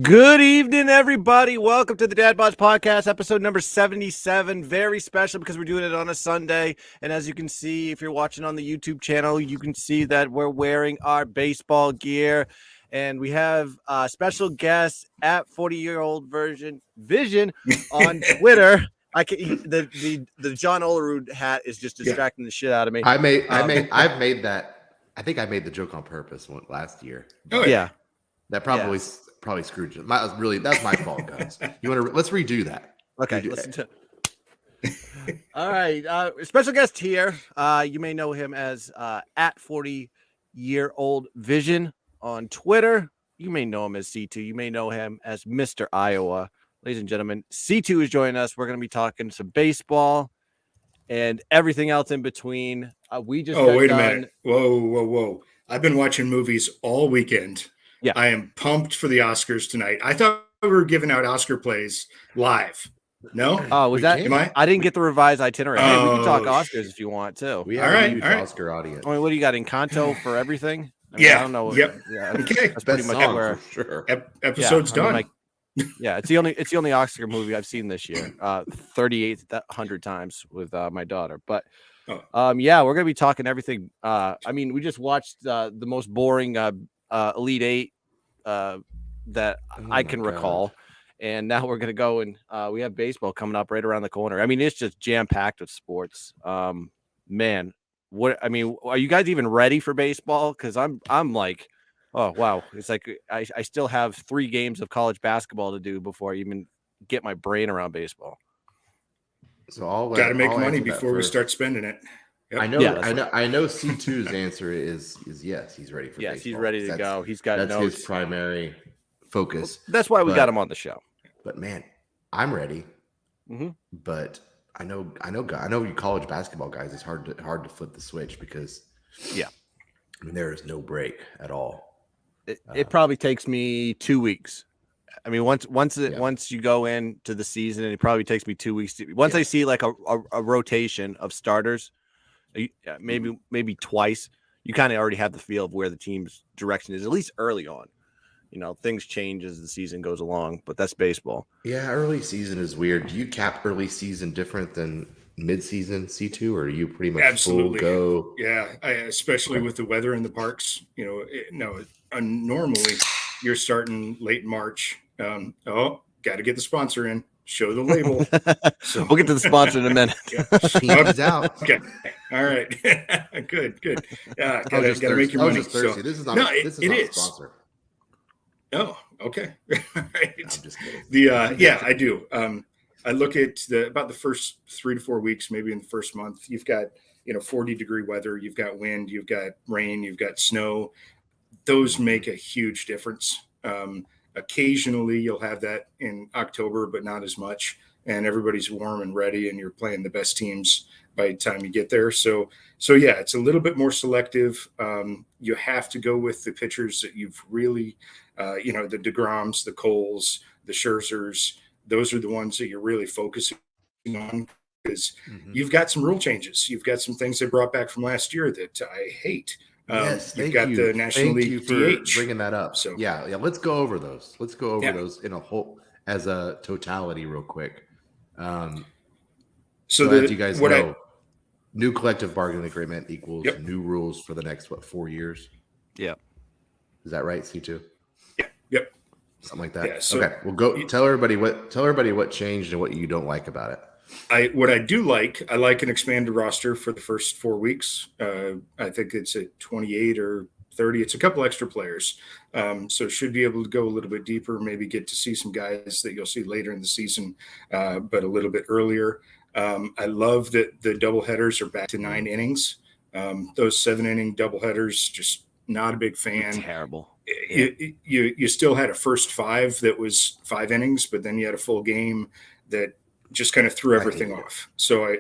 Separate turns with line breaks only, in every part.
Good evening, everybody. Welcome to the Dad Bodds Podcast, episode number 77. Very special because we're doing it on a Sunday. And as you can see, if you're watching on the YouTube channel, you can see that we're wearing our baseball gear. And we have a special guest at 40-year-old Vision on Twitter. The John Olerud hat is just distracting the shit out of me.
I've made that. I think I made the joke on purpose last year.
Oh yeah.
That probably screwed you. That's my fault, guys. Let's redo that.
Okay, all right. Special guest here. You may know him as at 40-year-old Vision on Twitter. You may know him as C2. You may know him as Mr. Iowa. Ladies and gentlemen, C2 is joining us. We're going to be talking some baseball and everything else in between. Wait a minute.
Whoa. I've been watching movies all weekend.
Yeah.
I am pumped for the Oscars tonight. I thought we were giving out Oscar plays live. No?
Oh, was that? I didn't get the revised itinerary. Hey, we can talk Oscars if you want to.
We have a huge Oscar audience.
I mean, what do you got? Encanto for everything? I don't know.
Yep.
Yeah,
okay.
That's pretty much where
sure.
Episode's done.
It's the only Oscar movie I've seen this year. 3,800 times with my daughter. But we're gonna be talking everything. We just watched the most boring Elite Eight that I can recall. And now we're going to go and we have baseball coming up right around the corner. I mean, it's just jam-packed with sports. Man, are you guys even ready for baseball? Because I'm like, oh, wow. It's like I still have 3 games of college basketball to do before I even get my brain around baseball.
So got to make money before we start spending it.
Yep. I know C2's answer is yes, he's ready for baseball.
He's ready to go. He's got
notes. His primary focus.
That's why we got him on the show.
But man, I'm ready.
Mm-hmm.
But I know you college basketball guys, it's hard to flip the switch because there is no break at all.
It probably takes me 2 weeks. I mean, once you go into the season, it probably takes me 2 weeks. I see like a rotation of starters, maybe twice, you kind of already have the feel of where the team's direction is, at least early on. You know, things change as the season goes along, but that's baseball.
Yeah, early season is weird. Do you cap early season different than mid-season C2, or are you pretty much
absolutely
full go?
Yeah, especially with the weather in the parks. Normally you're starting late March. Got to get the sponsor in. Show the label.
So we'll get to the sponsor in a minute.
She's out.
Okay. All right. Good. Yeah, gotta make your money.
This is not a sponsor.
Oh, okay. All right.
No, I'm just kidding.
I do. I look at about the first 3 to 4 weeks, maybe in the first month, you've got 40-degree weather, you've got wind, you've got rain, you've got snow. Those make a huge difference. Occasionally you'll have that in October, but not as much. And everybody's warm and ready, and you're playing the best teams by the time you get there. So it's a little bit more selective. You have to go with the pitchers that you've really, the DeGroms, the Coles, the Scherzers. Those are the ones that you're really focusing on because you've got some rule changes. You've got some things they brought back from last year that I hate. You've got the National League DH.
Bringing that up. So let's go over those. Let's go over those in a whole as a totality real quick. So as you guys know, new collective bargaining agreement equals new rules for the next 4 years.
Yeah,
is that right, C2?
Yep.
Something like that.
Yeah, so
okay, we'll go. Tell everybody what changed and what you don't like about it.
I like an expanded roster for the first 4 weeks. I think it's at 28 or 30. It's a couple extra players. So should be able to go a little bit deeper, maybe get to see some guys that you'll see later in the season, but a little bit earlier. I love that the doubleheaders are back to 9 innings. Those 7-inning doubleheaders, just not a big fan.
Terrible.
You still had a first 5 that was 5 innings, but then you had a full game that just kind of threw everything off. So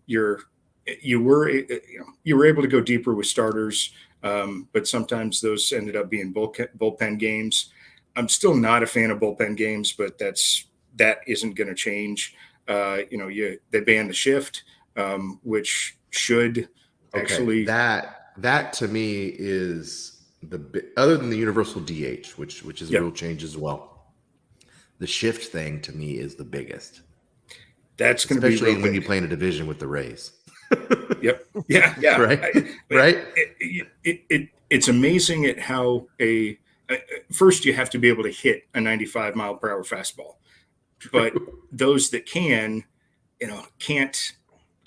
you were able to go deeper with starters, but sometimes those ended up being bullpen games. I'm still not a fan of bullpen games, but that isn't going to change. They banned the shift, which should actually
that to me is other than the universal DH, which is a rule change as well. the shift thing to me is the biggest.
That's going to be
especially when you play in a division with the Rays.
Yep. Yeah.
Right.
It's amazing at how first you have to be able to hit a 95 mile per hour fastball, but those that can, can't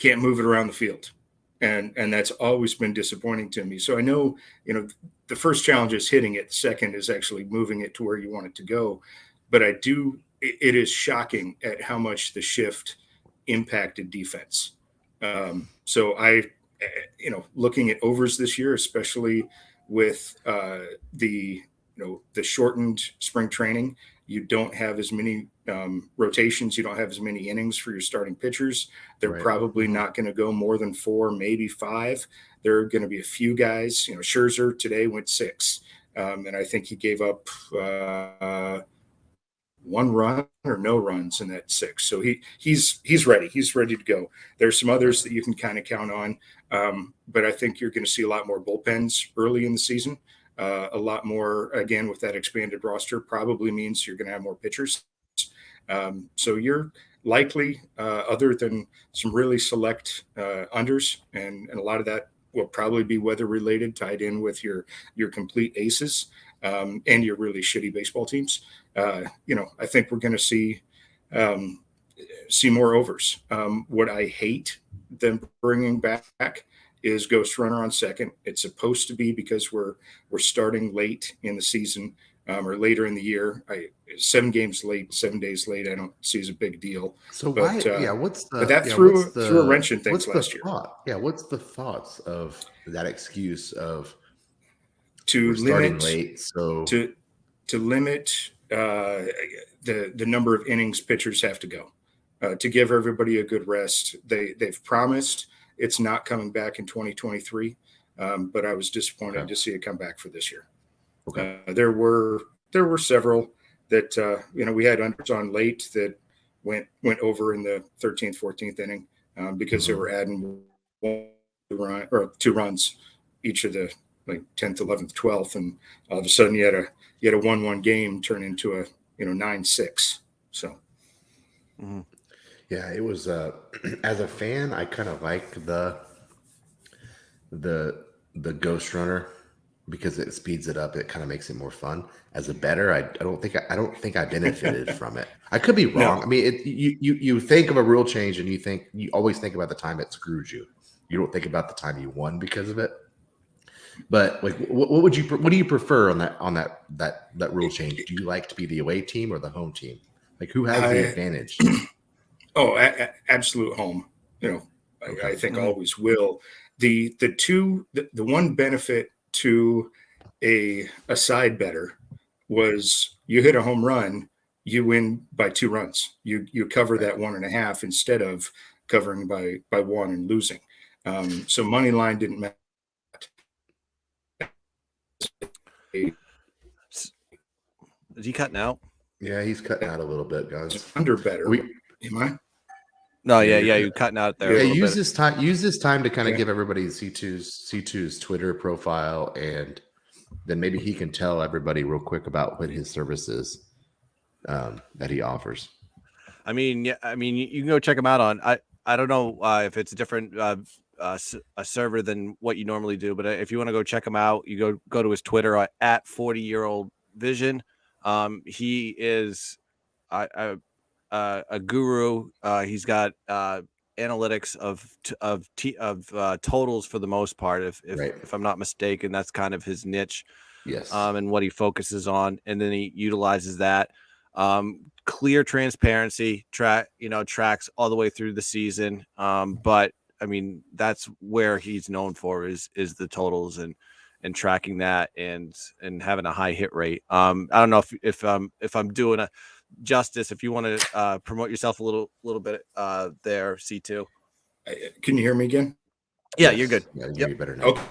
move it around the field. And that's always been disappointing to me. So I know, the first challenge is hitting it. The second is actually moving it to where you want it to go. But it is shocking at how much the shift impacted defense. So looking at overs this year, especially with the shortened spring training, you don't have as many rotations. You don't have as many innings for your starting pitchers. They're probably not going to go more than 4, maybe 5. There are going to be a few guys. Scherzer today went 6, and I think he gave up 1 run or no runs in that 6. So he's ready. He's ready to go. There's some others that you can kind of count on, but I think you're going to see a lot more bullpens early in the season. A lot more, again, with that expanded roster, probably means you're going to have more pitchers. So you're likely, other than some really select unders, and a lot of that will probably be weather related, tied in with your complete aces and your really shitty baseball teams. I think we're going to see more overs. What I hate them bringing back is ghost runner on second. It's supposed to be because we're starting late in the season, or later in the year. 7 games late, 7 days late, I don't see as a big deal.
So
but,
that
threw a wrench in things last year.
What's the thoughts of that excuse of
starting
late? So
to limit the number of innings pitchers have to go, to give everybody a good rest. They've promised it's not coming back in 2023, but I was disappointed to see it come back for this year.
Okay.
There were several that we had unders on late that went over in the 13th, 14th inning because they were adding 1 run or 2 runs each of the 10th, 11th, 12th, and all of a sudden you had a 1-1 game turn into a 9-6. So.
Mm-hmm. Yeah, it was. As a fan, I kind of like the ghost runner because it speeds it up. It kind of makes it more fun. As a bettor, I don't think I benefited from it. I could be wrong.
No.
I mean, you think of a rule change and you always think about the time it screwed you. You don't think about the time you won because of it. But what do you prefer on that rule change? Do you like to be the away team or the home team? Who has the advantage?
Oh, absolute home. I think always will. The one benefit to a side better was you hit a home run, you win by 2 runs. You cover that 1.5 instead of covering by 1 and losing. So money line didn't matter.
Is he cutting out?
Yeah, he's cutting out a little bit, guys.
Under better. Am I?
No, yeah, you're cutting out there.
Yeah, use this time to kind of give everybody C2's Twitter profile, and then maybe he can tell everybody real quick about what his service is that he offers.
I mean, you can go check him out on. I don't know if it's a different a server than what you normally do, but if you want to go check him out, you go to his Twitter at 40-year-old vision. He is a guru. He's got analytics of totals for the most part. If I'm not mistaken, that's kind of his niche.
Yes.
And what he focuses on, and then he utilizes that. Clear transparency tracks all the way through the season. But I mean, that's where he's known for is the totals and tracking that and having a high hit rate. I don't know if I'm doing a justice. If you want to promote yourself a little bit there, C2.
Can you hear me again?
Yeah, you're good.
Yeah, you're better now.
Okay.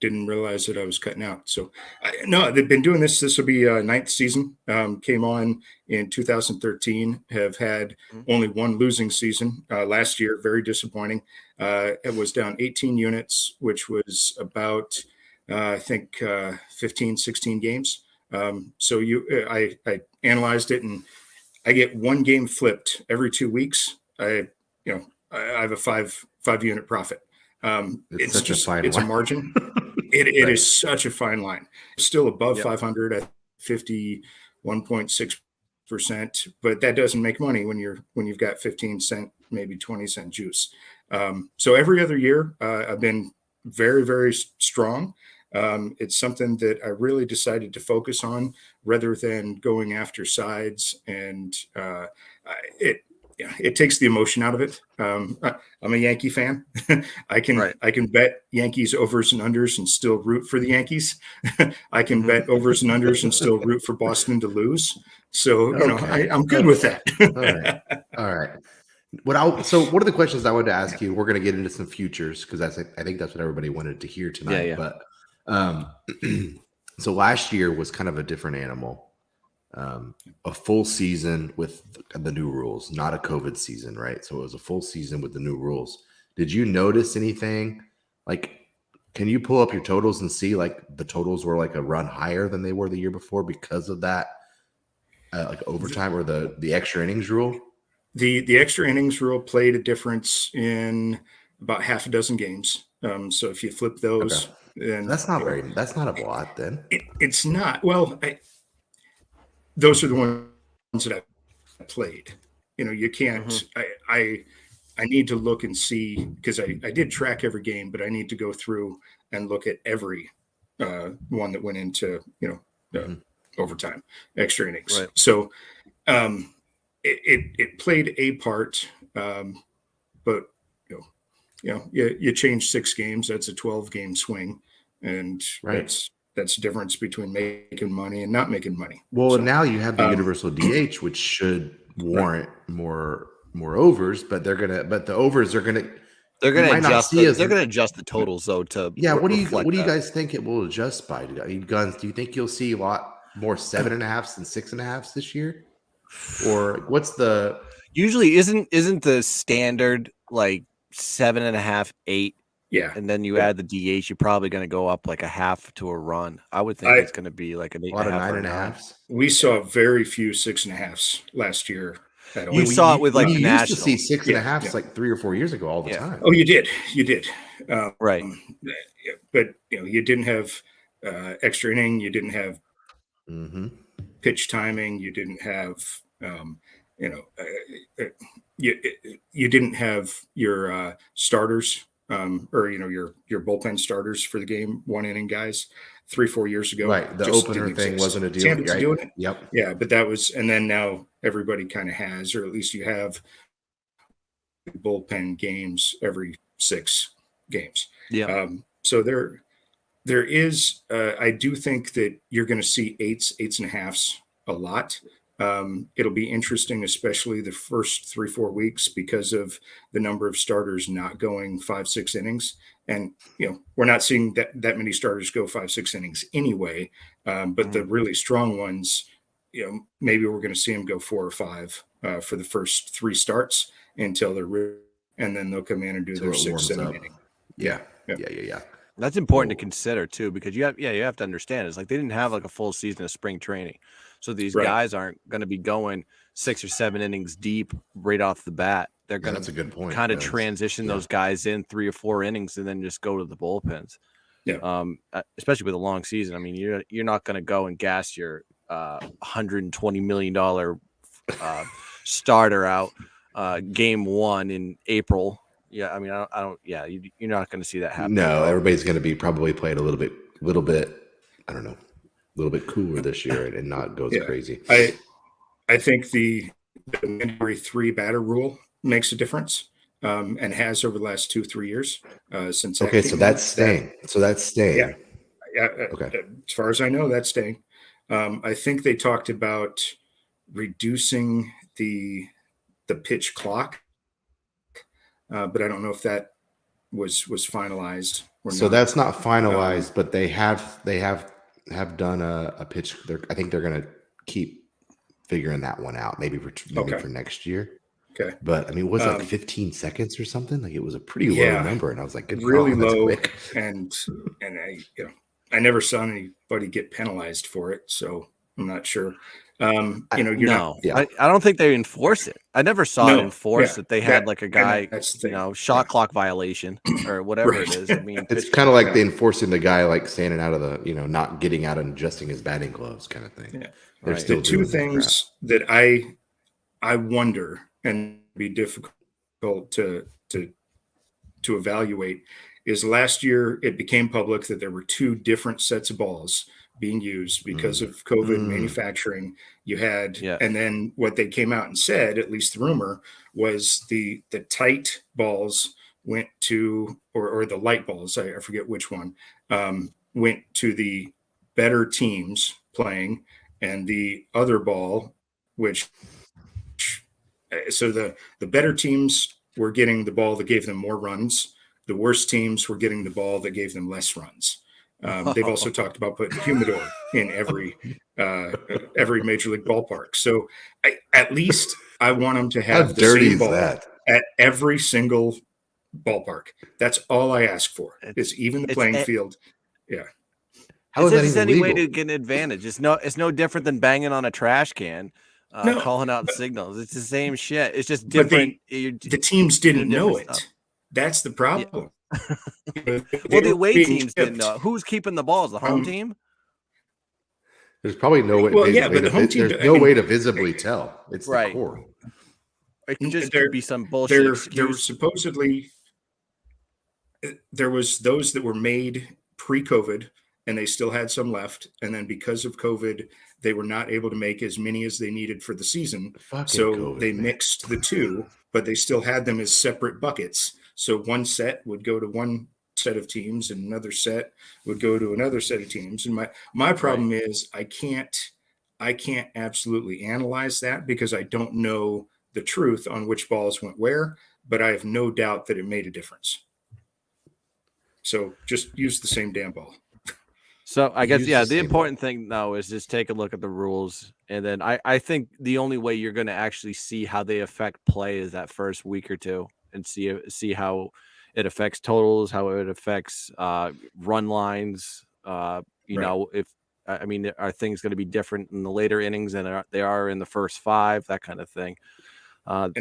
Didn't realize that I was cutting out. So no, they've been doing this. This will be 9th season. Came on in 2013. Have had only 1 losing season last year. Very disappointing. It was down 18 units, which was about I think 15, 16 games. So I analyzed it, and I get one game flipped every 2 weeks. I have a five unit profit. It's a margin. It
Right.
is such a fine line. It's still above 500 at 51.6%, but that doesn't make money when you've got 15-cent, maybe 20-cent juice. So every other year, I've been very, very strong. It's something that I really decided to focus on rather than going after sides, and it takes the emotion out of it. I'm a Yankee fan. I can bet Yankees overs and unders and still root for the Yankees. I can bet overs and unders and still root for Boston to lose. So I'm good with that.
All right. So one of the questions I wanted to ask you, we're going to get into some futures because I think that's what everybody wanted to hear tonight.
Yeah.
But so last year was kind of a different animal. A full season with the new rules, not a COVID season, right? So it was a full season with the new rules. Did you notice anything? Like, can you pull up your totals and see like the totals were like a run higher than they were the year before because of that, like overtime or the extra innings rule?
The extra innings rule played a difference in about half a dozen games. So if you flip those,
then that's not a lot then.
It's not. Well, those are the ones that I played. You can't. I need to look and see, because I did track every game, but I need to go through and look at every one that went into overtime, extra innings.
Right.
So it played a part, but you change 6 games, that's a 12-game swing, and that's the difference between making money and not making money.
Well, now you have the universal DH, which should warrant more overs, but the overs are gonna
adjust. They're gonna adjust the totals though to
what do you guys think it will adjust by? Guns, do you think you'll see a lot more 7.5s than 6.5s this year, or what's the
usually isn't the standard like 7.5, 8?
Yeah,
and then you add the DH, you're probably going to go up like a half to a run. I would think it's going to be like an 8.5 or 9.5.
We saw very few 6.5s last year.
You saw it with like the
National. You used to see 6.5s like 3 or 4 years ago all the time.
Oh, you did.
Right.
But you didn't have extra inning. You didn't have pitch timing. You didn't have you didn't have your starters. Or your bullpen starters for the game, 1 inning guys, 3-4 years ago.
Right, the opener thing wasn't a deal.
Right? Doing it.
Yep.
Yeah, but that was, and then now everybody kind of has, or at least you have bullpen games every 6 games.
Yeah.
So there is. I do think that you're going to see 8s, 8.5s a lot. It'll be interesting, especially the first 3-4 weeks, because of the number of starters not going 5-6 innings. And, we're not seeing that many starters go 5-6 innings anyway. But the really strong ones, maybe we're going to see them go 4 or 5 for the first 3 starts until they're and then they'll come in and do their 6-7 inning.
Yeah.
That's important to consider too, because you have to understand, it's like they didn't have like a full season of spring training. So these guys aren't going to be going 6 or 7 innings deep right off the bat. They're going to kind of transition those guys in 3 or 4 innings and then just go to the bullpens.
Yeah.
Especially with a long season. I mean, you're not going to go and gas your $120 million starter out game 1 in April. Yeah, I mean, I don't. Yeah, you're not going to see that happen.
No, everybody's going to be probably playing a little bit. I don't know, a little bit cooler this year and not go as crazy.
I think the mandatory 3 batter rule makes a difference, and has over the last 2-3 years since.
Okay, so that's staying.
Yeah. Okay. As far as I know, that's staying. I think they talked about reducing the pitch clock. But I don't know if that was finalized or
so not. That's not finalized, but they have done a pitch. I think they're going to keep figuring that one out, maybe for next year.
Okay.
But I mean, was it like 15 seconds or something? Like it was a pretty low number, and I was like,
really low. And I never saw anybody get penalized for it, so I'm not sure. You're
no,
not.
I don't think they enforce it. I never saw it enforced that they had like a guy, shot clock violation or whatever it is. I mean,
it's kind of like they enforcing the guy like standing out of the, not getting out and adjusting his batting gloves kind of thing.
Yeah.
They're still
the two things that I wonder and be difficult to evaluate is last year it became public that there were two different sets of balls being used because of COVID manufacturing. You had, and then what they came out and said, at least the rumor, was the tight balls went to, or the light balls, I forget which one, went to the better teams playing, and the other ball, so the better teams were getting the ball that gave them more runs. The worst teams were getting the ball that gave them less runs. They've also talked about putting humidor in every major league ballpark. So at least I want them to have the same ball at every single ballpark. That's all I ask for. Is even the playing field. Yeah.
How is that even any way to get an advantage? It's no different than banging on a trash can, calling out signals. It's the same shit. It's just different.
The teams didn't know it. Stuff. That's the problem.
Yeah. Well, the away teams didn't know. Who's keeping the balls? The home team?
There's probably no way.
But the home team.
There's no way to visibly tell. It's the core.
It could just be some bullshit.
There was supposedly there was those that were made pre-COVID, and they still had some left. And then because of COVID, they were not able to make as many as they needed for the season. They mixed the two, but they still had them as separate buckets. So one set would go to one set of teams and another set would go to another set of teams. And my problem is I can't absolutely analyze that because I don't know the truth on which balls went where, but I have no doubt that it made a difference. So just use the same damn ball.
So I guess, the important thing now is just take a look at the rules. And then I think the only way you're going to actually see how they affect play is that first week or two and see how it affects totals, how it affects run lines. Are things going to be different in the later innings than they are in the first five, that kind of thing. Go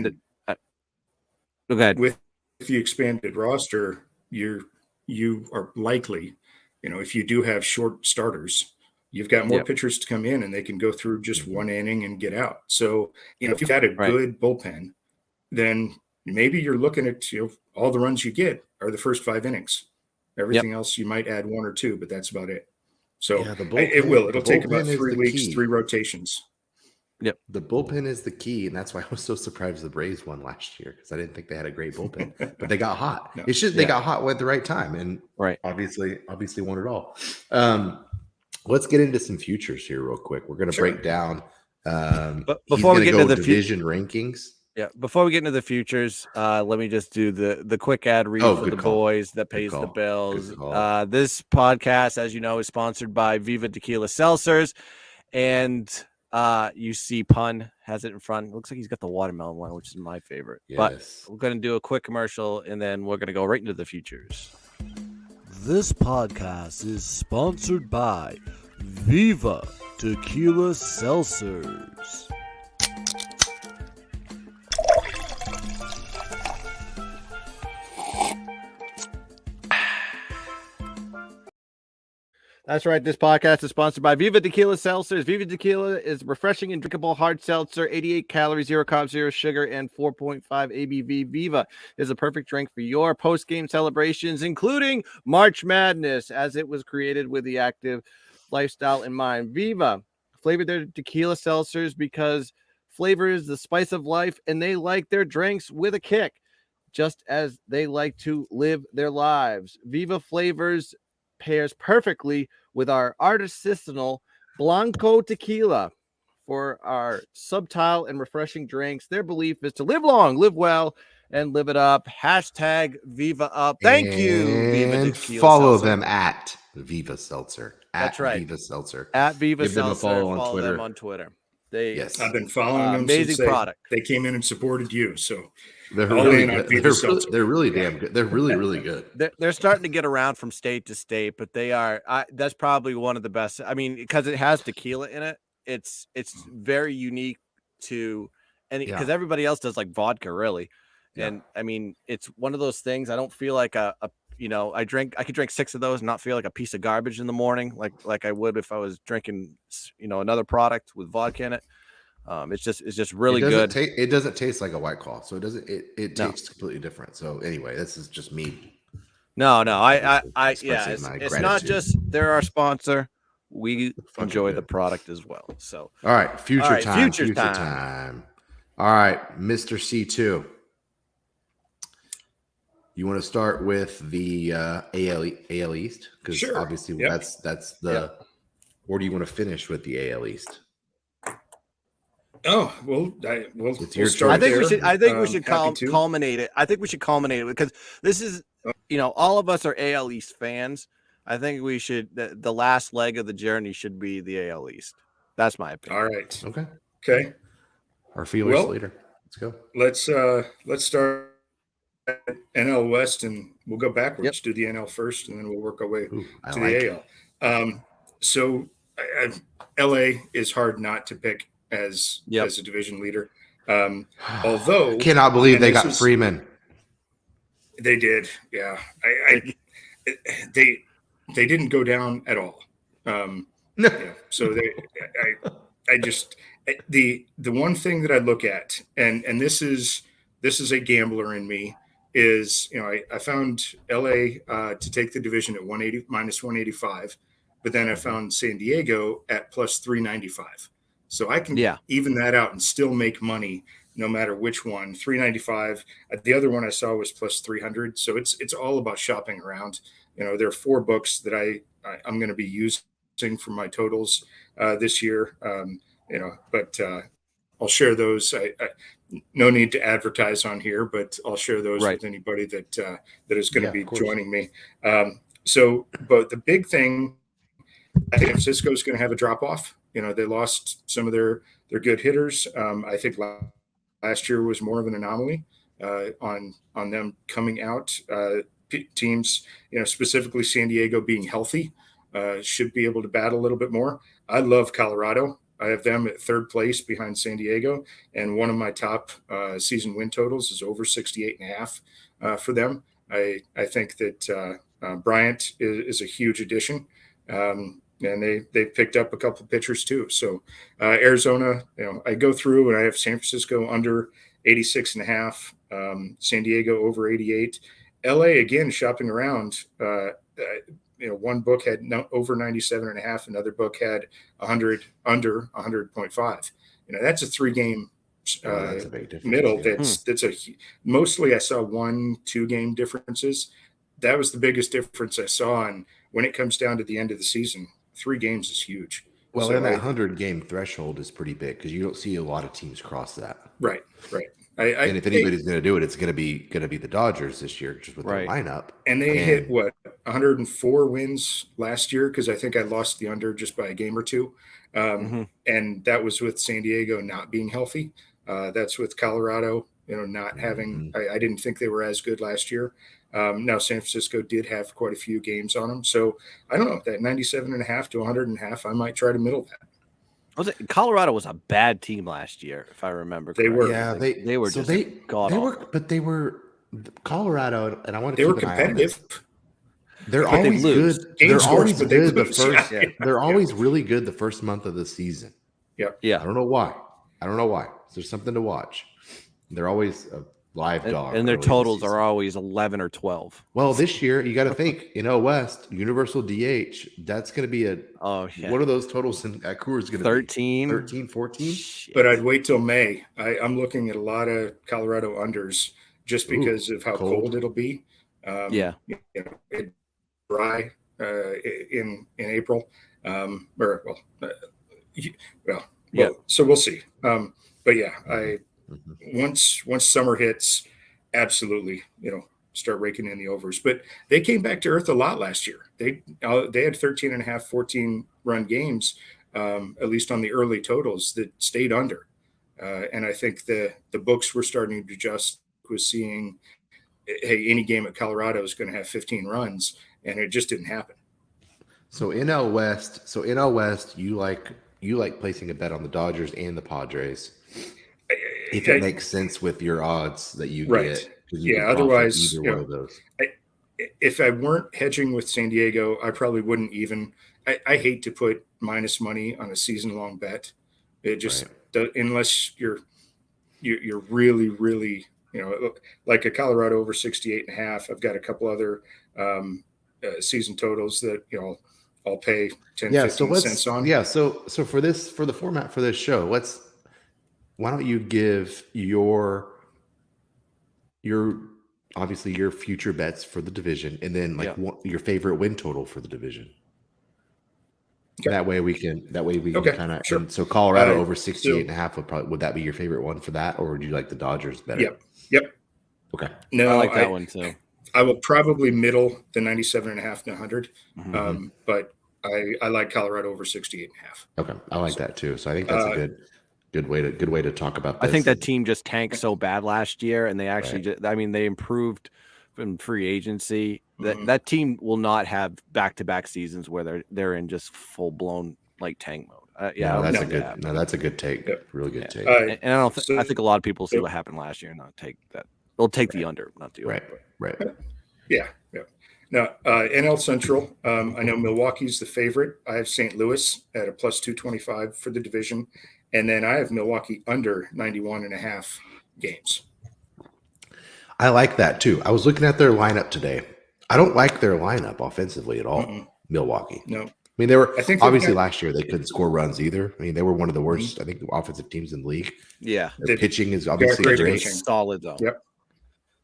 ahead.
With the expanded roster, you are likely, if you do have short starters, you've got more pitchers to come in and they can go through just one inning and get out. So, if you've had a good bullpen, then maybe you're looking at, all the runs you get are the first 5 innings. Everything else you might add 1 or 2, but that's about it. So it'll take about 3 weeks, 3 rotations.
Yep. The bullpen is the key. And that's why I was so surprised the Braves won last year, because I didn't think they had a great bullpen, but they got hot. No. It's just, they got hot at the right time. And obviously won it all. Let's get into some futures here real quick. We're going to break down,
but before we get into the
division rankings.
Yeah. Before we get into the futures, let me just do the quick ad read for the boys that pays the bills. This podcast, as you know, is sponsored by Viva Tequila Seltzers, and you see Pun has it in front. It looks like he's got the watermelon one, which is my favorite. Yes. But we're going to do a quick commercial, and then we're going to go right into the futures. This podcast is sponsored by Viva Tequila Seltzers. That's right. This podcast is sponsored by Viva Tequila Seltzers. Viva Tequila is refreshing and drinkable hard seltzer, 88 calories, 0 carbs, 0 sugar, and 4.5 ABV. Viva is a perfect drink for your post-game celebrations, including March Madness, as it was created with the active lifestyle in mind. Viva flavored their tequila seltzers because flavor is the spice of life, and they like their drinks with a kick, just as they like to live their lives. Viva flavors pairs perfectly with our artisanal Blanco tequila for our subtle and refreshing drinks. Their belief is to live long, live well, and live it up. Hashtag Viva Up. Thank you, Viva Tequila.
Follow them at Viva Seltzer.
That's right.
Viva Seltzer.
At Viva
Give
Seltzer.
Them a follow on Twitter.
Them on Twitter.
Yes.
I've been following them
amazing
since
product.
they came in and supported you. So
They're
all
really
in on
good.
Peter Seltzer.
They're really damn good. They're really, really good.
They're starting to get around from state to state, but they are. That's probably one of the best. I mean, because it has tequila in it. It's very unique to any because everybody else does like vodka, really. And I mean, it's one of those things. I don't feel like a I could drink 6 of those and not feel like a piece of garbage in the morning, like I would if I was drinking, another product with vodka in it. It's just really good.
It doesn't taste like a White Claw, so it doesn't. It
No.
tastes completely different. So anyway, this is just me.
No, yeah,
expressing my
it's
gratitude.
not just they're our sponsor. We enjoy the product as well. So,
all right, future
time.
time. All right, Mr. C2. You want to start with the AL East? Because obviously that's the. Or do you want to finish with the AL East?
Oh, well, we'll
start. I think we should culminate it. I think we should culminate it because this is, all of us are AL East fans. I think we should. The last leg of the journey should be the AL East. That's my opinion.
All right.
Okay. Our feelers later. Let's go.
Let's start NL West and we'll go backwards. Do the NL first, and then we'll work our way to the AL. So LA is hard not to pick as a division leader. Although
cannot believe they got Freeman.
They did. Yeah. They didn't go down at all. So the one thing that I look at, and this is a gambler in me, is, I found LA to take the division at minus 185, but then I found San Diego at plus 395. So I can even that out and still make money no matter which one. 395. The other one I saw was plus 300. So it's all about shopping around. There are 4 books that I'm going to be using for my totals this year. But I'll share those. No need to advertise on here, but I'll share those with anybody that is going to be joining me. But the big thing, I think San Francisco is going to have a drop off. They lost some of their good hitters. I think last year was more of an anomaly on them coming out. Teams, specifically San Diego being healthy, should be able to battle a little bit more. I love Colorado. I have them at 3rd place behind San Diego, and one of my top season win totals is over 68.5 for them. I think that Bryant is a huge addition. And they picked up a couple of pitchers too. So Arizona, I go through and I have San Francisco under 86.5, San Diego over 88. LA, again, shopping around, one book had over 97.5. Another book had 100 under 100.5. That's a 3-game that's a big difference, middle. That's mostly I saw 1-2 game differences. That was the biggest difference I saw. And when it comes down to the end of the season, 3 games is huge.
Well, and that 100-game threshold is pretty big because you don't see a lot of teams cross that.
Right.
And if anybody's going to do it, it's going to be the Dodgers this year, just with their lineup.
And they hit 104 wins last year, because I think I lost the under just by a game or 2, and that was with San Diego not being healthy. That's with Colorado, not having. I didn't think they were as good last year. Now San Francisco did have quite a few games on them, so I don't know, that 97.5 to 100.5. I might try to middle that.
Colorado was a bad team last year, if I remember correctly.
They were. Yeah, they were. So they were Colorado, and I want to.
They were competitive.
They're always good. They're always good the first. They're always really good the first month of the season.
Yeah.
I don't know why. There's something to watch. They're always a live dog,
and their totals are always 11 or 12.
Well, this year you got to think, West universal DH. That's going to be what are those totals at Coors going to be? 13, 14.
But I'd wait till May. I'm looking at a lot of Colorado unders just because of how cold it'll be. It dry in April. So we'll see. But yeah, once summer hits, absolutely, start raking in the overs. But they came back to earth a lot last year. They had 13.5, 14 run games at least on the early totals, that stayed under. And I think the books were starting to adjust, was seeing, hey, any game at Colorado is going to have 15 runs, and it just didn't happen.
So NL West, you like placing a bet on the Dodgers and the Padres, if it makes sense with your odds that you get.
Yeah, otherwise,
either one of those.
If I weren't hedging with San Diego, I probably wouldn't even. I hate to put minus money on a season-long bet. It just unless you're really, really, like a Colorado over 68.5. I've got a couple other season totals that I'll pay 10, 15 cents on.
Yeah. So for the format for this show, why don't you give your obviously your future bets for the division, and then your favorite win total for the division. Okay. That way we can kind of. Sure. So Colorado over 68.5 would that be your favorite one for that, or would you like the Dodgers better?
Yep.
Okay.
No, I like that one too.
I will probably middle the 97.5 to 100, but I like Colorado over 68.5.
Okay, I like that too. So I think that's a good way to talk about this.
I think that team just tanked so bad last year, and they actually they improved from free agency. That team will not have back-to-back seasons where they're in just full-blown tank mode.
That's a good take. Yep. Really good take.
And I think a lot of people see what happened last year and not take that. They'll take the under, not the over.
Right.
Yeah. Now, NL Central, I know Milwaukee's the favorite. I have St. Louis at a plus 225 for the division. And then I have Milwaukee under 91.5 games.
I like that too. I was looking at their lineup today. I don't like their lineup offensively at all. Milwaukee.
No.
I mean, they were obviously last year they couldn't score runs either. I mean, they were one of the worst, I think, offensive teams in the league.
Yeah.
Their pitching is obviously great.
Solid though.
Yep.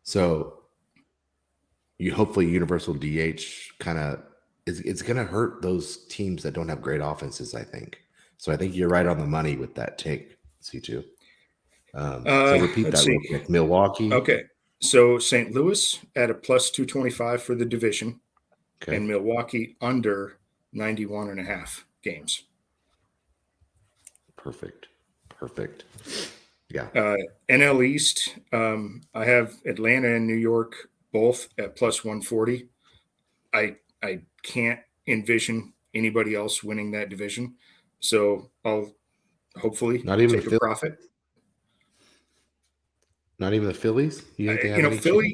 So hopefully universal DH kind of it's going to hurt those teams that don't have great offenses, I think. So I think you're right on the money with that take, C2. So repeat that real quick. Milwaukee.
Okay. So St. Louis at a plus 225 for the division, and Milwaukee under 91.5 games.
Perfect. Yeah.
NL East, I have Atlanta and New York both at plus 140. I can't envision anybody else winning that division, so I'll hopefully take a profit.
Not even the Phillies?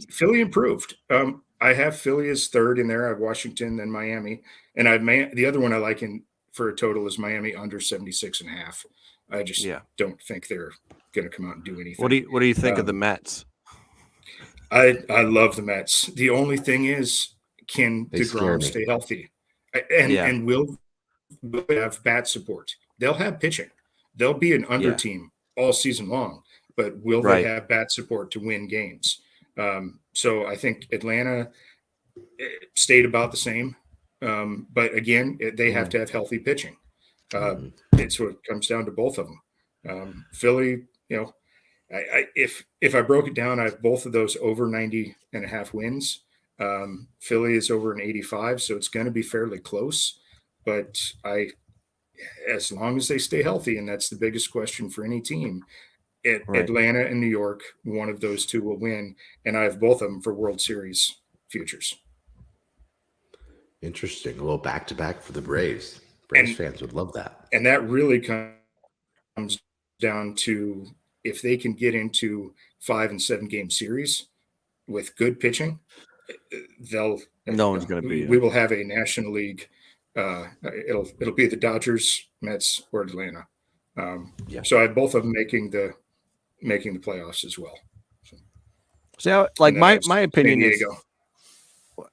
Philly improved. I have Philly as third in there. I have Washington, then Miami. And the other one I like for a total is Miami under 76.5. I just don't think they're going to come out and do anything.
What do you think of the Mets?
I love the Mets. The only thing is, can DeGrom stay healthy? And will have bat support? They'll have pitching. They'll be an under team all season long. But will they have bat support to win games? So I think Atlanta stayed about the same. But again, they have to have healthy pitching. It's what it comes down to both of them. Philly, if I broke it down, I have both of those over 90.5 wins. Philly is over an 85, so it's going to be fairly close. But as long as they stay healthy, and that's the biggest question for any team, Atlanta and New York, one of those two will win, and I have both of them for World Series futures.
Interesting. A little back-to-back for the Braves. Braves fans would love that.
And that really comes down to if they can get into 5 and 7 game series with good pitching, no
one's going to be.
We will have a National League. It'll be the Dodgers, Mets, or Atlanta. So I have both of them making the playoffs as well.
So my opinion is,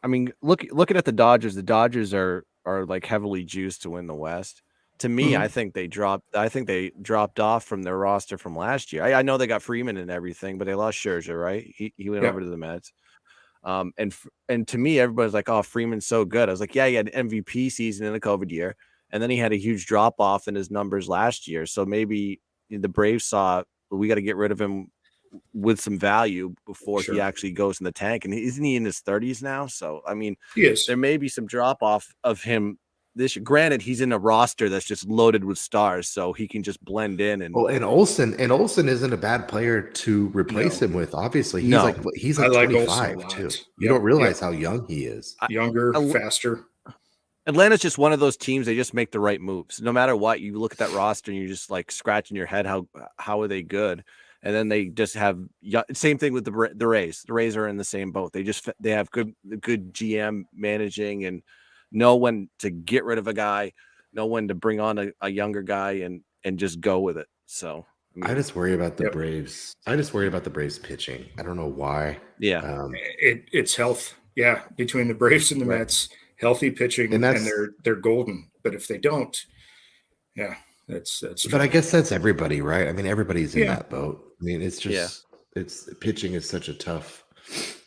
I mean, looking at the Dodgers are like heavily juiced to win the West. To me, I think they dropped off from their roster from last year. I know they got Freeman and everything, but they lost Scherzer, right? He went over to the Mets. And to me, everybody's like, "Oh, Freeman's so good." I was like, "Yeah, he had an MVP season in the COVID year, and then he had a huge drop off in his numbers last year. So maybe the Braves saw we got to get rid of him with some value before he actually goes in the tank. And isn't he in his 30s now? So I mean, there may be some drop off of him this. Granted, he's in a roster that's just loaded with stars, so he can just blend in. And
Well, and Olsen isn't a bad player to replace him with. Obviously, he's like
I like
25 too. You don't realize how young he is.
Younger, faster.
Atlanta's just one of those teams. They just make the right moves. No matter what, you look at that roster and you're just like scratching your head. How are they good? And then they just have same thing with the Rays. The Rays are in the same boat. They have good GM managing and know when to get rid of a guy, know when to bring on a younger guy and just go with it. So
I just worry about the Braves. I just worry about the Braves pitching. I don't know why.
Yeah,
it's health. Yeah, between the Braves and the Mets. Healthy pitching, and they're golden. But if they don't, that's.
But I guess that's everybody, right? I mean, everybody's in that boat. I mean, it's just it's pitching is such a tough.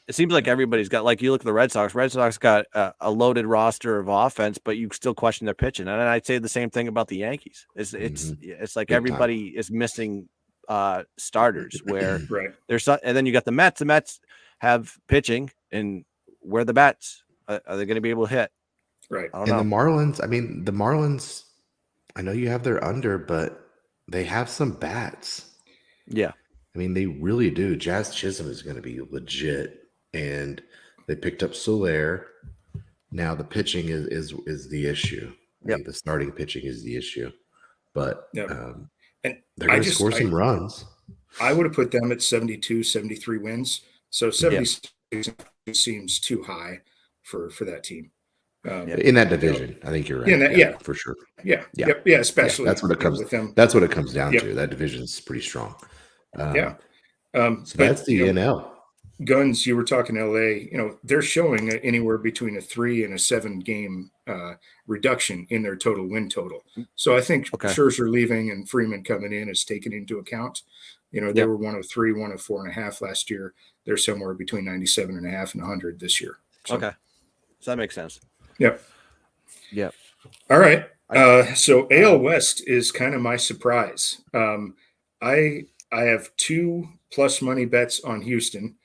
It seems like everybody's got, like, you look at the Red Sox. Red Sox got a loaded roster of offense, but you still question their pitching. And I'd say the same thing about the Yankees. It's like everybody is missing starters where there's and then you got the Mets. The Mets have pitching, and where are the bats? Are they going to be able to hit?
Right.
And the Marlins, the Marlins, I know you have their under, but they have some bats.
Yeah.
I mean, they really do. Jazz Chisholm is going to be legit. And they picked up Soler. Now the pitching is the issue. I mean, the starting pitching is the issue. But
and
they're going to score some runs.
I would have put them at 72, 73 wins. So 76 seems too high for that team.
In that division, I think you're right. For sure.
Especially
that's what it comes.
With them.
That's what it comes down to. That division is pretty strong. So that's the NL.
Guns, you were talking LA. They're showing anywhere between a 3 and a 7 game reduction in their total win total. So I think Scherzer leaving and Freeman coming in is taken into account. They were 103, 104.5 last year. They're somewhere between 97.5 and 100 this year. So.
Okay. So that makes sense.
Yep.
Yep.
All right. So AL West is kind of my surprise. I have 2 plus money bets on Houston,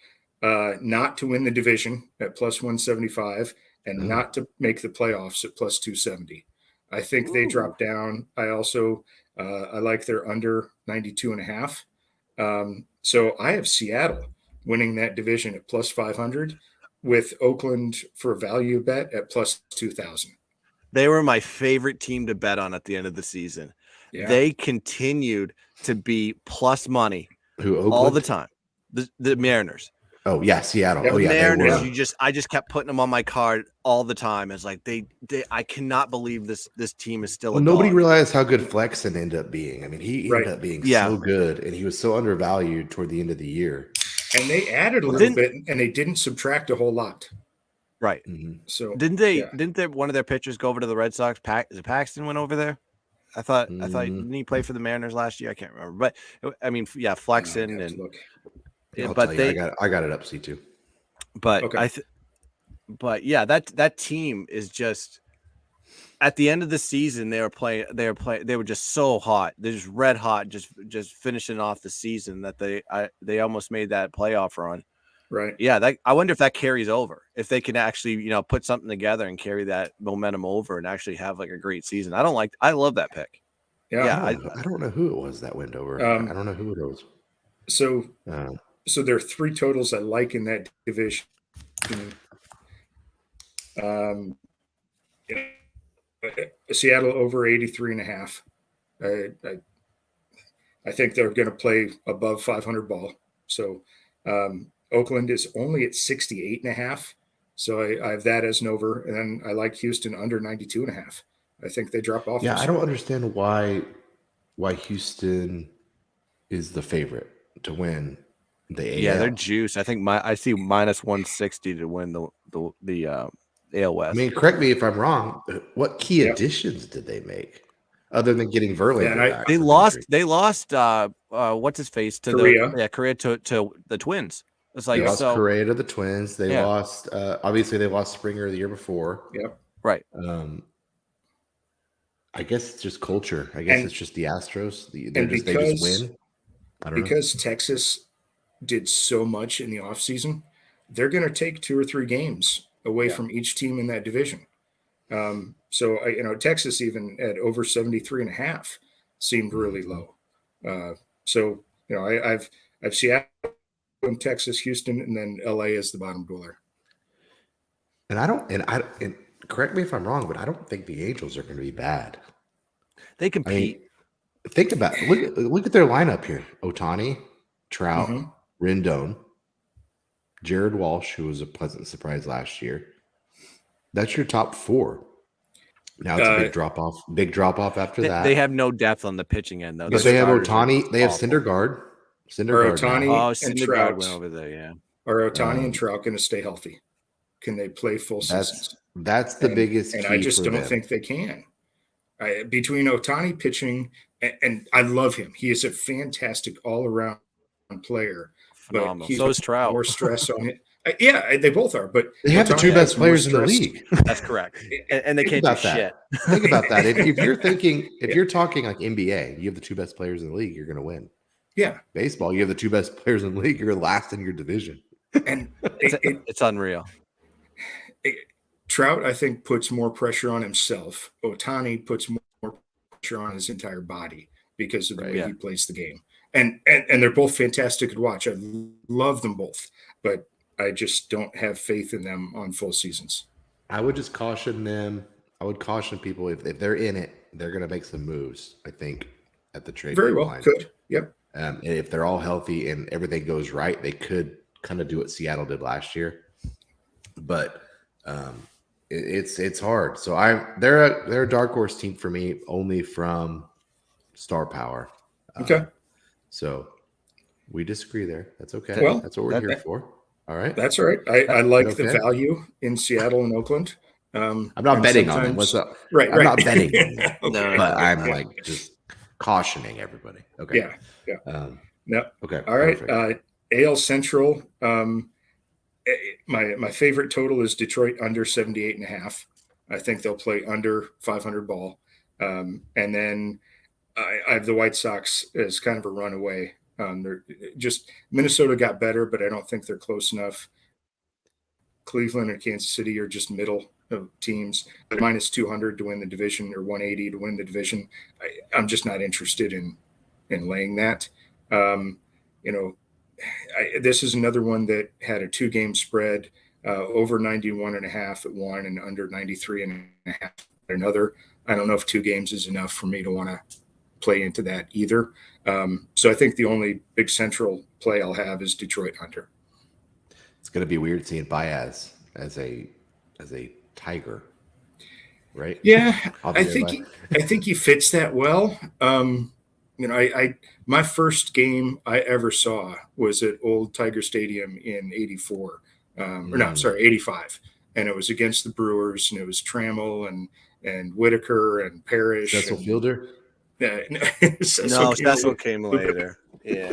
not to win the division at plus 175 and not to make the playoffs at plus 270. I think they drop down. I also I like their under 92.5. So I have Seattle winning that division at plus 500 with Oakland for a value bet at plus 2,000.
They were my favorite team to bet on at the end of the season. Yeah. They continued to be plus money all the time. The Mariners.
Oh yeah, Seattle.
The Mariners. I just kept putting them on my card all the time. It's like I cannot believe this team is still.
Well, nobody realized how good Flexen ended up being. I mean, he ended up being so good, and he was so undervalued toward the end of the year.
And they added a little bit, and they didn't subtract a whole lot.
Right.
Mm-hmm.
So
didn't one of their pitchers go over to the Red Sox? Is it Paxton went over there? I thought didn't he play for the Mariners last year? I can't remember. But I mean, Flexen and
I got it up C2.
But that team is just at the end of the season they were just so hot. They're just red hot, just finishing off the season that they almost made that playoff run.
Right.
Yeah, I wonder if that carries over. If they can actually, put something together and carry that momentum over and actually have like a great season. I love that pick.
Yeah.
I don't know who it was that went over. I don't know who it was.
So there are 3 totals I like in that division. Seattle over 83.5. I think they're going to play above 500 ball. So Oakland is only at 68.5. So I have that as an over. And then I like Houston under 92.5. I think they drop off.
Yeah, I don't understand why Houston is the favorite to win the AL.
Yeah, they're juice. I think I see minus 160 to win the AL West.
I mean, correct me if I'm wrong. What key additions did they make other than getting Verlander back?
They lost. What's his face to
Correa.
Correa to the Twins. It's like
they lost Correa to the Twins. They lost. Obviously, they lost Springer the year before.
Yep.
Right.
I guess it's just culture. I guess it's just the Astros. They just win. I don't know.
Because Texas did so much in the offseason, they're going to take 2 or 3 games away from each team in that division. So Texas even at over 73.5 seemed really low. So I've Seattle, Texas, Houston, and then LA is the bottom dweller.
And correct me if I'm wrong, but I don't think the Angels are going to be bad.
They compete.
Think about it. Look at their lineup here: Ohtani, Trout, Rendon, Jared Walsh, who was a pleasant surprise last year. That's your top 4. Now it's a big drop off after that.
They have no depth on the pitching end though.
Because they have Ohtani, they have Syndergaard.
Syndergaard went over there. Yeah.
Are Ohtani and Trout going to stay healthy? Can they play full seasons?
That's the biggest.
And I just don't think they can. Between Ohtani pitching, and I love him. He is a fantastic all-around player.
Phenomenal.
But he's
so is Trout.
More stress on it. Yeah, they both are. But
they have the 2 best players in the league.
That's correct. And they can't do shit.
Think about that. If you're talking like NBA, you have the 2 best players in the league, you're going to win.
Yeah.
Baseball, you have the 2 best players in the league, you're last in your division.
And
it's unreal.
Trout, I think, puts more pressure on himself. Ohtani puts more pressure on his entire body because of the way he plays the game. And they're both fantastic to watch. I love them both, but I just don't have faith in them on full seasons.
I would just caution them. I would caution people if they're in it, they're going to make some moves, I think, at the trade
deadline. Very well, could. Yep.
And if they're all healthy and everything goes right, they could kind of do what Seattle did last year. But it's hard. So they're a dark horse team for me, only from star power.
Okay.
So we disagree there. That's okay.
Well,
that's what we're here for. All right.
That's all right. I like the value in Seattle and Oakland.
I'm not betting on them. What's up?
Right.
I'm not betting on them.
Okay.
But I'm like just cautioning everybody. Okay.
Yeah. No.
Okay.
All right. AL Central. My favorite total is Detroit under 78.5. I think they'll play under 500 ball. And then I have the White Sox as kind of a runaway. They're just Minnesota got better, but I don't think they're close enough. Cleveland and Kansas City are just middle of teams. Minus 200 to win the division or 180 to win the division. I'm just not interested in laying that. This is another one that had a 2-game spread, over 91.5 at one and under 93.5 at another. I don't know if 2 games is enough for me to want to play into that either. So I think the only big central play I'll have is Detroit under.
It's going to be weird seeing Baez as a Tiger, right?
Yeah, I think he fits that well. My first game I ever saw was at Old Tiger Stadium in 84. 85. And it was against the Brewers, and it was Trammell and Whitaker and Parrish.
Cecil Fielder?
Cecil came later. Yeah.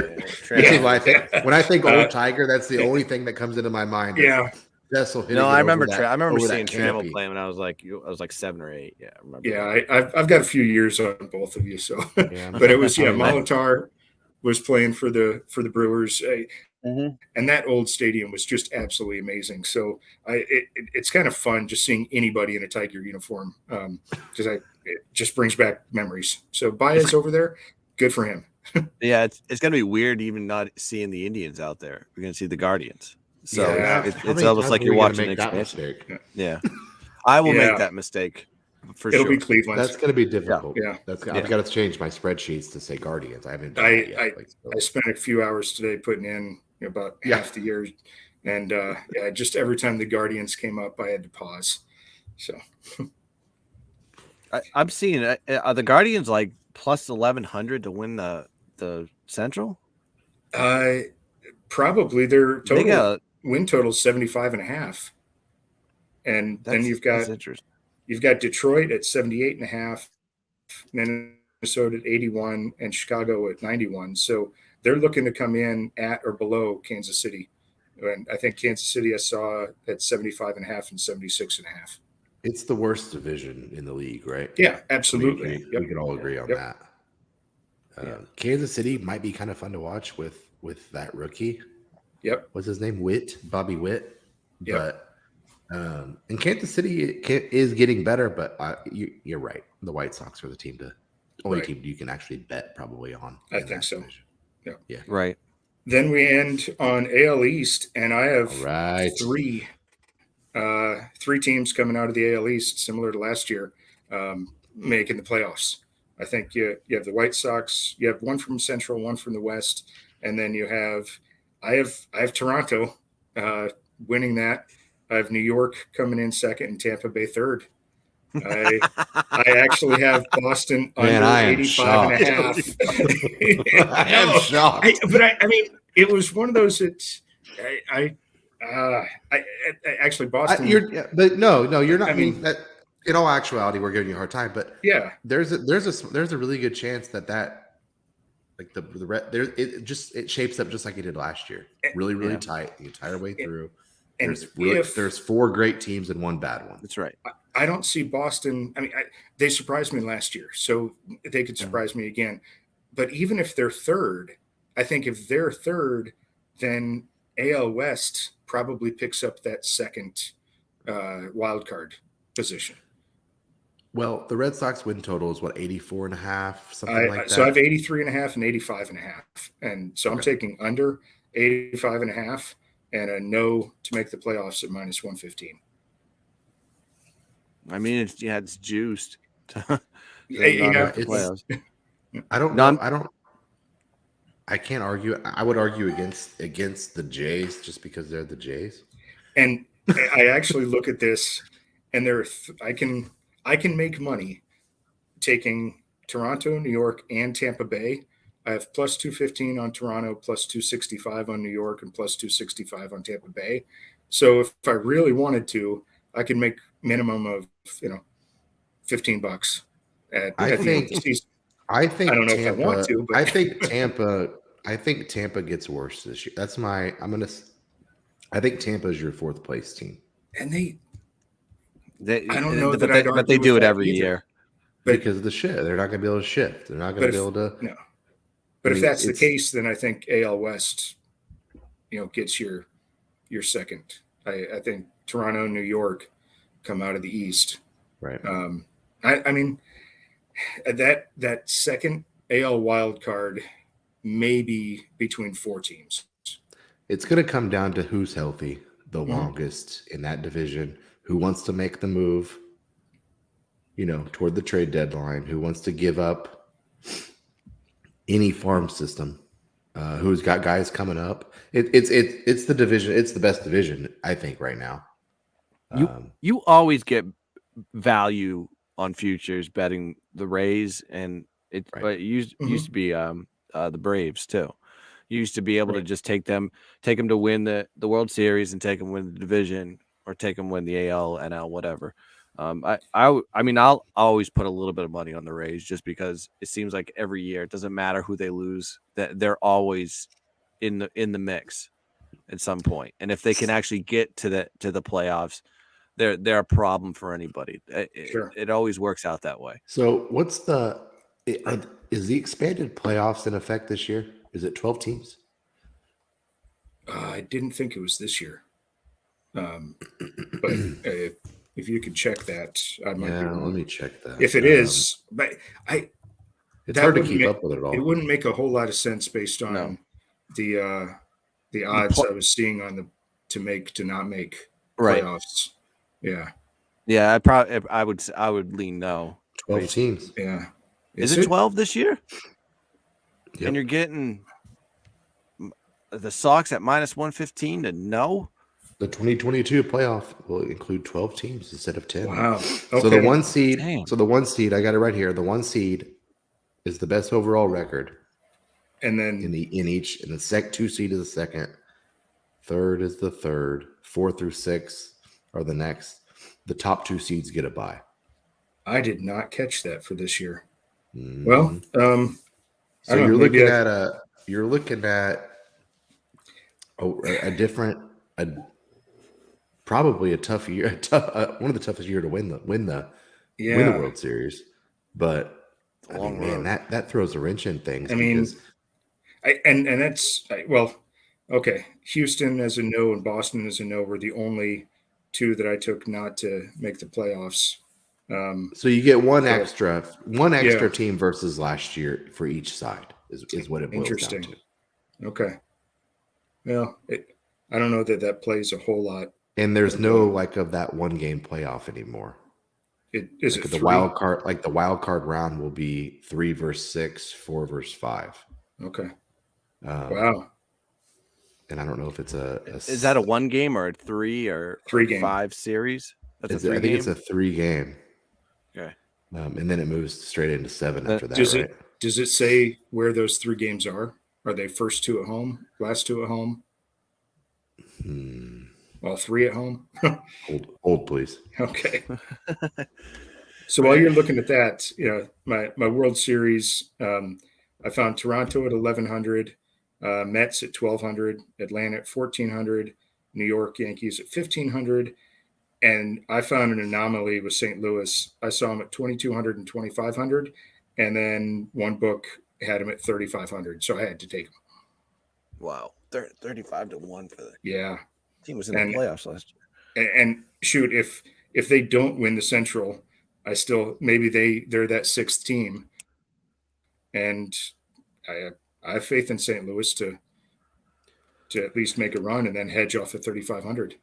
When I think Old Tiger, that's the only thing that comes into my mind.
Yeah.
Cecil
I remember seeing Trammell playing when I was like 7 or 8. Yeah, I remember.
Yeah, I've got a few years on both of you, so but it was Molitor was playing for the Brewers. And that old stadium was just absolutely amazing. So it's kind of fun just seeing anybody in a Tiger uniform because it just brings back memories. So Baez over there, good for him.
Yeah, it's gonna be weird even not seeing the Indians out there. We're gonna see the Guardians. So it's almost like you're watching an expansion. Yeah, I will make that mistake for sure.
It'll be Cleveland.
That's going to be difficult.
Yeah.
I've got to change my spreadsheets to say Guardians. I haven't done it yet.
I spent a few hours today putting in about half the year, and just every time the Guardians came up, I had to pause. So
I'm seeing are the Guardians like plus 1100 to win the Central?
Probably their total win total is 75.5, and then you've got Detroit at 78.5, Minnesota at 81, and Chicago at 91. So they're looking to come in at or below Kansas City, and I think Kansas City I saw at 75.5 and 76.5.
It's the worst division in the league, right?
Yeah, absolutely.
We can all agree on that. Kansas City might be kind of fun to watch with that rookie.
Yep.
What's his name? Bobby Witt.
Yep.
But And Kansas City is getting better, but you're right. The White Sox are the only team you can actually bet probably on.
I think so.
Division.
Yeah.
Right.
Then we end on AL East, and I have three teams coming out of the AL East, similar to last year, making the playoffs. I think you have the White Sox. You have one from Central, one from the West, and then I have Toronto winning that. I have New York coming in second and Tampa Bay third. I actually have Boston under 85 and a half.
I am shocked.
I mean, it was one of those that I actually Boston.
But no, you're not. I mean, that in all actuality, we're giving you a hard time. But
yeah,
there's a really good chance that like it shapes up just like it did last year. Really tight the entire way through. There's 4 great teams and 1 bad one.
That's right.
I don't see Boston. I mean, they surprised me last year, so they could surprise me again. But even if they're third, I think if they're third, then AL West probably picks up that second wild card position.
Well, the Red Sox win total is 84.5, something like that.
So I have 83.5 and 85.5, and so I'm taking under 85.5 and a no to make the playoffs at -115.
I mean, it's juiced.
Playoffs. I don't know. I can't argue. I would argue against the Jays just because they're the Jays.
And I actually look at this, and I can make money taking Toronto, New York, and Tampa Bay. I have +215 on Toronto, +265 on New York, and +265 on Tampa Bay. So if I really wanted to, I could make minimum of $15 at the end of the season.
I don't know
if I want to, but
I think Tampa gets worse this year. I think Tampa is your 4th place team.
And I don't know
but they do it every year.
Because of the shift. They're not going to be able to shift. They're not going to be able to.
No. But if that's the case, then I think AL West, gets your second. I think Toronto, New York come out of the East.
Right.
I mean, that second AL wild card may be between 4 teams.
It's going to come down to who's healthy the longest in that division, who wants to make the move, toward the trade deadline, who wants to give up any farm system, who's got guys coming up. It's the division. It's the best division, I think, right now.
You always get value on futures betting the Rays, and but it used to be the Braves too. You used to be able to just take them to win the World Series and take them win the division, or take them win the AL, NL, whatever. I mean, I'll always put a little bit of money on the Rays just because it seems like every year, it doesn't matter who they lose, that they're always in the mix at some point. And if they can actually get to the playoffs, they're a problem for anybody. It always works out that way.
So is the expanded playoffs in effect this year? Is it 12 teams?
I didn't think it was this year. But if you could check that, I might be wrong.
Let me check that.
If it is, but
it's hard to keep up with it all.
It wouldn't make a whole lot of sense based on the odds I was seeing on to not make playoffs. Yeah.
Yeah, I would lean no.
12 teams.
Yeah.
Is it 12 this year?
Yep.
And you're getting the Sox at -115 to no?
The 2022 playoff will include 12 teams instead of 10.
Wow. Okay.
So the 1 seed, I got it right here. The 1 seed is the best overall record.
And then
in the 2 seed is the second, 3rd is the 3rd, 4 through 6 are the next. The top 2 seeds get a bye.
I did not catch that for this year.
Mm-hmm.
Well,
so you're looking at a different, probably a tough year, one of the toughest year to win the World Series. But that throws a wrench in things.
I mean, that's okay. Houston as a no and Boston as a no were the only two that I took not to make the playoffs.
So you get one extra
Yeah.
team versus last year for each side is what it boils down to.
Okay. Well, I don't know that plays a whole lot.
And there's no like of that one game playoff anymore.
Is it
the wild card? Like the wild card round will be 3 versus 6, 4 versus 5.
Okay. Wow.
And I don't know if it's
is that a 1 game or a 3 or 5 series? That's a 3
game. I think it's a 3 game.
Okay.
And then it moves straight into 7 after that.
Does it say where those 3 games are? Are they first 2 at home, last 2 at home? All 3 at home?
Hold, please.
Okay. So while you're looking at that, my World Series, I found Toronto at 1,100, Mets at 1,200, Atlanta at 1,400, New York Yankees at 1,500, and I found an anomaly with St. Louis. I saw them at 2,200 and 2,500, and then one book had them at 3,500, so I had to take them.
Wow, 35-1 for the team was in the playoffs last
year. And shoot, if they don't win the Central, I still maybe they're that 6th team, and I have faith in St. Louis to at least make a run and then hedge off at 3,500.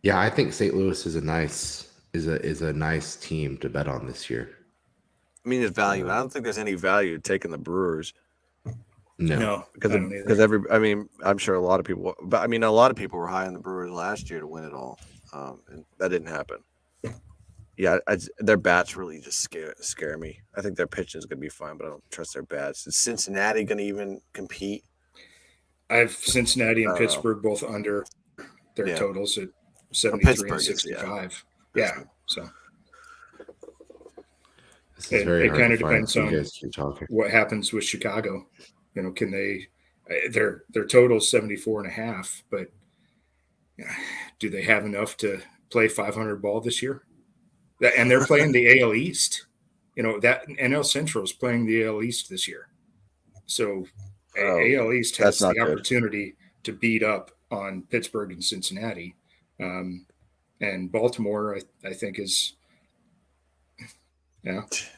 Yeah, I think St. Louis is a nice team to bet on this year.
I mean, it's value. I don't think there's any value taking the Brewers.
No,
because I'm sure a lot of people, but I mean, a lot of people were high on the Brewers last year to win it all, and that didn't happen. Yeah, their bats really just scare me. I think their pitching is going to be fine, but I don't trust their bats. Is Cincinnati going to even compete?
I have Cincinnati and Pittsburgh both under their totals at 73 and 65. So it kind of depends on what happens with Chicago. Can they? Their total is 74.5, but do they have enough to play 500 ball this year? And they're playing the AL East. That NL Central is playing the AL East this year. So AL East has the opportunity to beat up on Pittsburgh and Cincinnati. And Baltimore, I think, is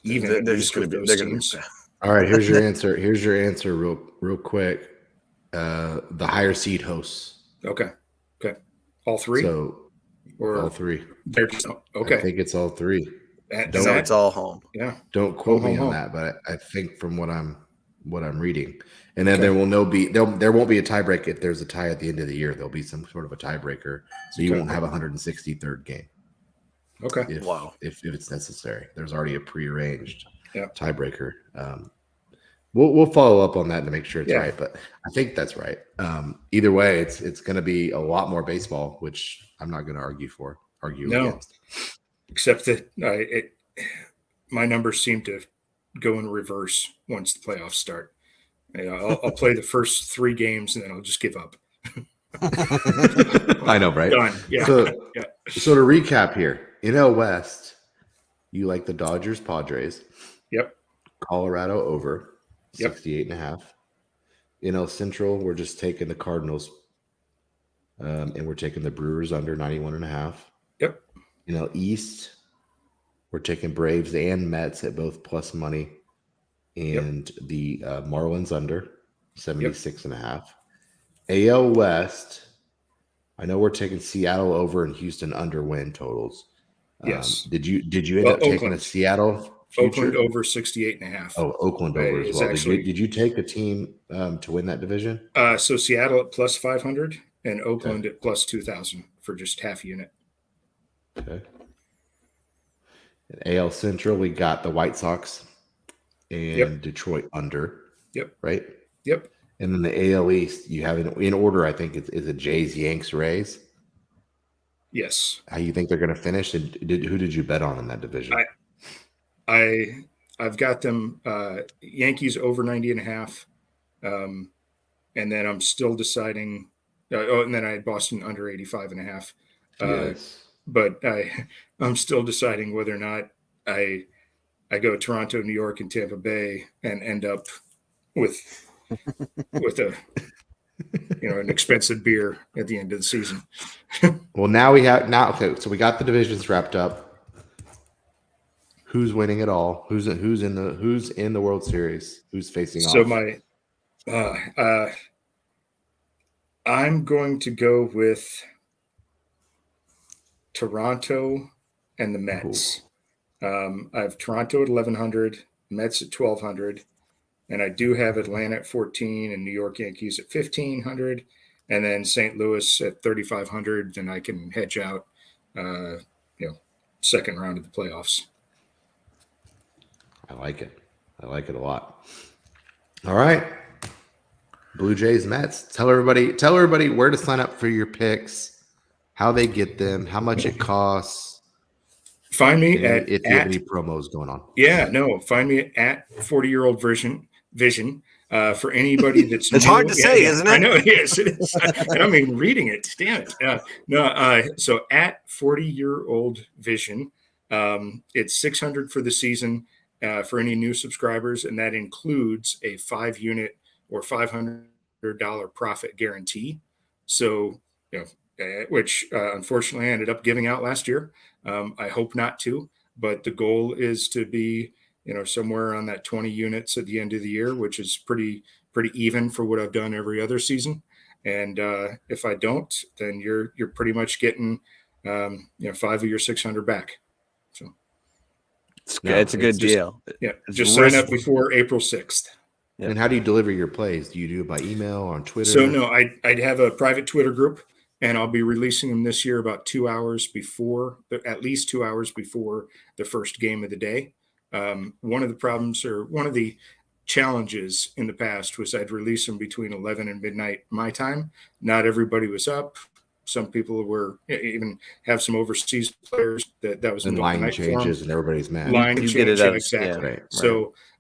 even.
They're just going to be. They're going to be.
All right, here's your answer. Here's your answer, real quick. The higher seed hosts.
Okay. All 3.
Or all 3.
They're just okay.
I think it's all 3.
So it's all home.
Yeah.
Don't quote me on that, but I think from what I'm reading, and then there won't be a tiebreak if there's a tie at the end of the year. There'll be some sort of a tiebreaker, so you won't have a 163rd game.
Okay.
If it's necessary, there's already a prearranged tiebreaker. We'll follow up on that to make sure it's right, but I think that's right. Either way, it's going to be a lot more baseball, which I'm not going to argue against.
Except that my numbers seem to go in reverse once the playoffs start. I'll play the first 3 games and then I'll just give up.
I know, right?
Done. Yeah.
So to recap here, NL West, you like the Dodgers, Padres.
Yep.
Colorado over 68.5. NL Central, we're just taking the Cardinals, and we're taking the Brewers under 91.5.
Yep.
East, we're taking Braves and Mets at both plus money, and the Marlins under 76.5. AL West, I know we're taking Seattle over and Houston under win totals.
Yes.
Did you end up taking a Seattle? Future?
Oakland over 68.5.
Oh, Oakland over as well. Did you take a team to win that division?
So Seattle at plus 500 and Oakland at plus 2,000 for just half unit.
Okay. In AL Central, we got the White Sox and Detroit under.
Yep.
Right?
Yep.
And then the AL East, you have in order, I think, is it Jays, Yanks, Rays?
Yes.
How you think they're going to finish? And who did you bet on in that division?
I've got them Yankees over 90.5. And then I'm still deciding. And then I had Boston under 85.5.
Yes.
But I'm still deciding whether or not I go Toronto, New York, and Tampa Bay and end up with a an expensive beer at the end of the season.
Well, okay. So we got the divisions wrapped up. Who's winning it all? Who's in the World Series? Who's facing off?
I'm going to go with Toronto and the Mets. I have Toronto at 1,100, Mets at 1,200, and I do have Atlanta at 14 and New York Yankees at 1,500, and then St. Louis at 3,500. Then I can hedge out, second round of the playoffs.
I like it. I like it a lot. All right. Blue Jays, Mets. Tell everybody where to sign up for your picks, how they get them, how much it costs.
Find me
if you have any promos going on.
Yeah, no. Find me at 40-year-old Vision. For anybody that's
it's hard to say, isn't it?
I know, yes, it is. And I'm even reading it. Damn it. So at 40-year-old Vision, it's $600 for the season for any new subscribers, and that includes a 5-unit or $500 profit guarantee. So, which unfortunately I ended up giving out last year. I hope not to, but the goal is to be, somewhere on that 20 units at the end of the year, which is pretty even for what I've done every other season. And if I don't, then you're pretty much getting, 5 of your 600 back. So
it's a good deal.
Yeah. Just sign up before April 6th.
Yep. And how do you deliver your plays? Do you do it by email or on Twitter?
So no, I'd have a private Twitter group, and I'll be releasing them this year about 2 hours before, at least 2 hours before the first game of the day. One of the problems, or one of the challenges in the past, was I'd release them between 11 and midnight my time. Not everybody was up. Some people were even have some overseas players that was
in line changes and everybody's mad.
Line change, exactly.
Yeah, right.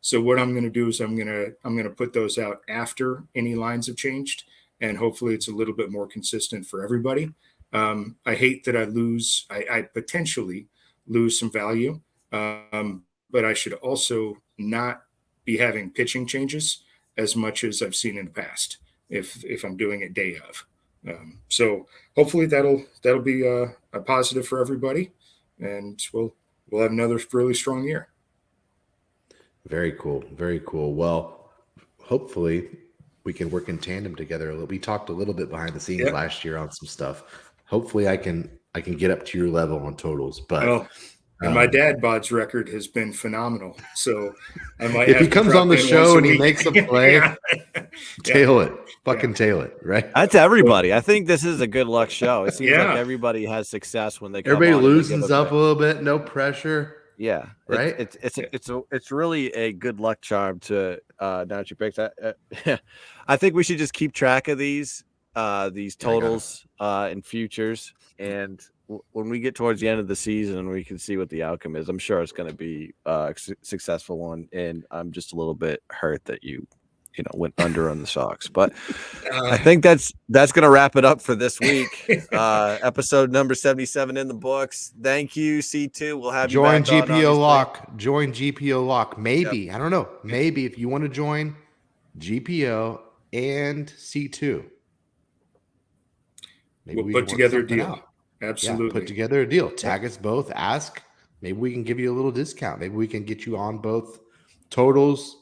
So what I'm going to do is I'm going to put those out after any lines have changed, and hopefully it's a little bit more consistent for everybody. I hate that I potentially lose some value, but I should also not be having pitching changes as much as I've seen in the past if I'm doing it day of. So hopefully that'll be a positive for everybody, and we'll have another really strong year.
Very cool. Very cool. Well, hopefully we can work in tandem together. We talked a little bit behind the scenes last year on some stuff. Hopefully I can get up to your level on totals, but
and my dad Bodds record has been phenomenal. So I might
if he comes on the show and he makes a play, tail it. Fucking tail it, right?
That's everybody. I think this is a good luck show. It seems like everybody has success when they come
everybody
on
loosens up a little bit, no pressure.
Yeah,
right.
It's really a good luck charm to announce your picks. I think we should just keep track of these totals and futures, and when we get towards the end of the season, we can see what the outcome is. I'm sure it's going to be a successful one, and I'm just a little bit hurt that you went under on the Sox, but I think that's going to wrap it up for this week. Episode number 77 in the books. Thank you, C2. We'll have
join
you back
GPO Lock. Join GPO Lock. Maybe I don't know. Maybe if you want to join GPO and C2, maybe
we'll put together a deal. Absolutely,
put together a deal. Tag us both. Ask. Maybe we can give you a little discount. Maybe we can get you on both totals,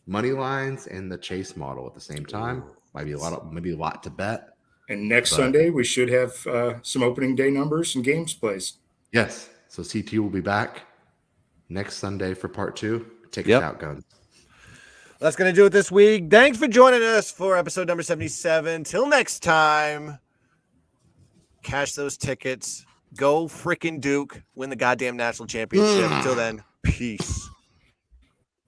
money lines, and the chase model at the same time. Maybe a lot to bet.
And next Sunday we should have some opening day numbers and games placed.
Yes. So CT will be back next Sunday for part 2. Take us out, Guns.
That's going to do it this week. Thanks for joining us for episode number 77. Till next time, cash those tickets. Go freaking Duke. Win the goddamn national championship. Till then, peace.